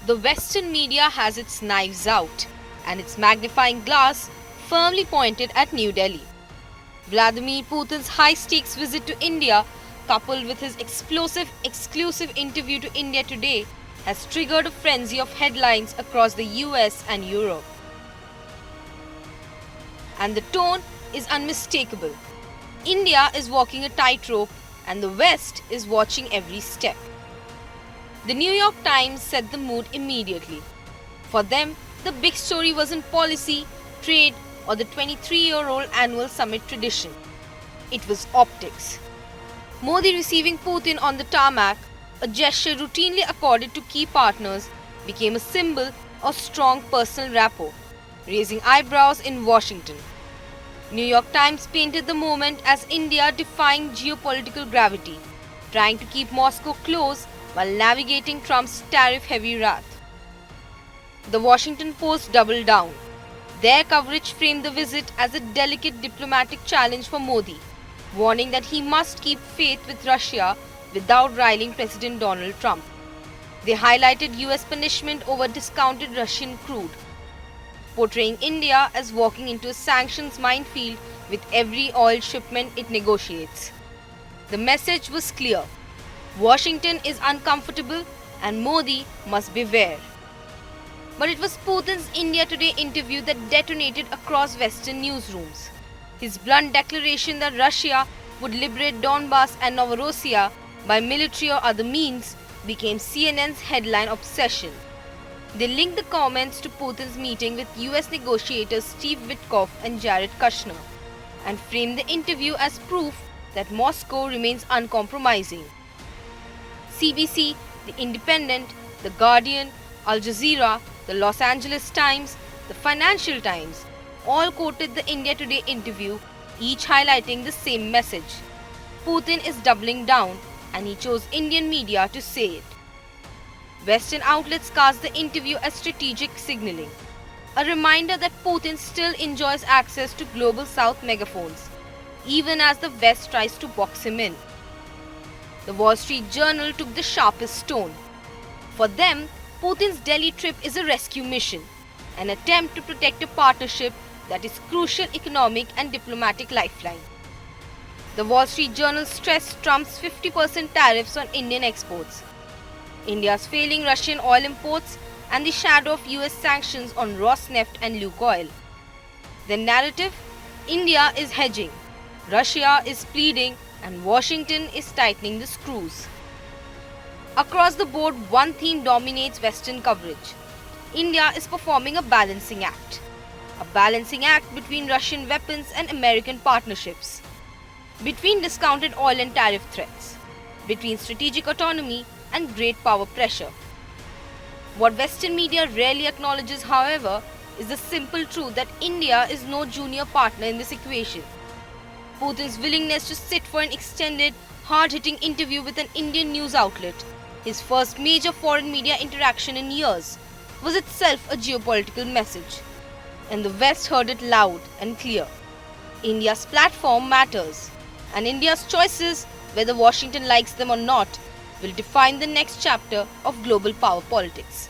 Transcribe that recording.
The Western media has its knives out and its magnifying glass firmly pointed at New Delhi. Vladimir Putin's high stakes visit to India, coupled with his explosive exclusive interview to India Today, has triggered a frenzy of headlines across the US and Europe. And the tone is unmistakable. India is walking a tightrope, and the West is watching every step. The New York Times set the mood immediately. For them, the big story wasn't policy, trade, or the 23-year-old annual summit tradition. It was optics. Modi receiving Putin on the tarmac, a gesture routinely accorded to key partners, became a symbol of strong personal rapport, raising eyebrows in Washington. New York Times painted the moment as India defying geopolitical gravity, trying to keep Moscow close while navigating Trump's tariff-heavy wrath. The Washington Post doubled down. Their coverage framed the visit as a delicate diplomatic challenge for Modi, warning that he must keep faith with Russia without riling President Donald Trump. They highlighted US punishment over discounted Russian crude, portraying India as walking into a sanctions minefield with every oil shipment it negotiates. The message was clear. Washington is uncomfortable and Modi must beware. But it was Putin's India Today interview that detonated across Western newsrooms. His blunt declaration that Russia would liberate Donbass and Novorossiya by military or other means became CNN's headline obsession. They linked the comments to Putin's meeting with US negotiators Steve Witkoff and Jared Kushner and framed the interview as proof that Moscow remains uncompromising. CBC, The Independent, The Guardian, Al Jazeera, The Los Angeles Times, The Financial Times all quoted the India Today interview, each highlighting the same message. Putin is doubling down, and he chose Indian media to say it. Western outlets cast the interview as strategic signaling, a reminder that Putin still enjoys access to global South megaphones, even as the West tries to box him in. The Wall Street Journal took the sharpest tone. For them, Putin's Delhi trip is a rescue mission, an attempt to protect a partnership that is crucial economic and diplomatic lifeline. The Wall Street Journal stressed Trump's 50% tariffs on Indian exports, India's failing Russian oil imports, and the shadow of US sanctions on Rosneft and Lukoil. The narrative? India is hedging, Russia is pleading, and Washington is tightening the screws. Across the board, one theme dominates Western coverage. India is performing a balancing act. A balancing act between Russian weapons and American partnerships. Between discounted oil and tariff threats. Between strategic autonomy and great power pressure. What Western media rarely acknowledges, however, is the simple truth that India is no junior partner in this equation. Putin's willingness to sit for an extended, hard-hitting interview with an Indian news outlet, his first major foreign media interaction in years, was itself a geopolitical message. And the West heard it loud and clear. India's platform matters, and India's choices, whether Washington likes them or not, will define the next chapter of global power politics.